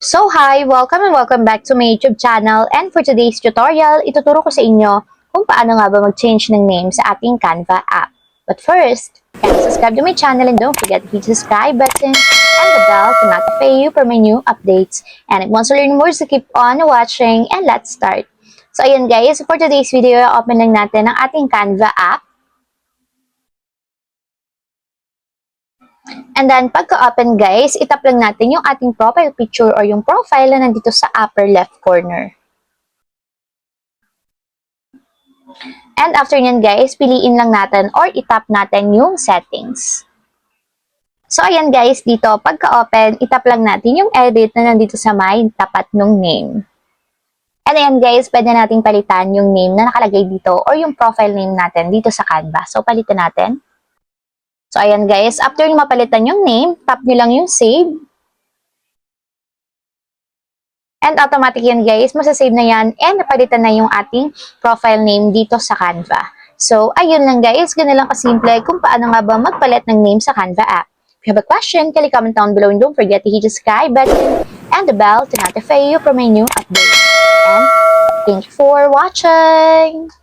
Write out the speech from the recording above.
So hi! Welcome and welcome back to my YouTube channel, and for today's tutorial, ituturo ko sa inyo kung paano nga ba mag-change ng name sa ating Canva app. But first, kindly subscribe to my channel and don't forget to hit the subscribe button and the bell to notify you for my new updates. And if you want to learn more, so keep on watching and let's start. So ayan guys, for today's video, open lang natin ang ating Canva app. And then, pagka-open guys, itap lang natin yung ating profile picture or yung profile na nandito sa upper left corner. And after nyan guys, piliin lang natin or itap natin yung settings. So, ayan guys, dito, pagka-open, itap lang natin yung edit na nandito sa may tapat ng name. And ayan guys, pwede nating palitan yung name na nakalagay dito or yung profile name natin dito sa Canva. So, palitan natin. So, ayan guys, after nyo mapalitan yung name, tap nyo lang yung save. And automatic yan guys, masasave na yan and napalitan na yung ating profile name dito sa Canva. So, ayun lang guys, ganun lang kasimple kung paano nga ba magpalit ng name sa Canva app. If you have a question, kindly comment down below and don't forget to hit the subscribe button and the bell to notify you for my new updates. And thank you for watching!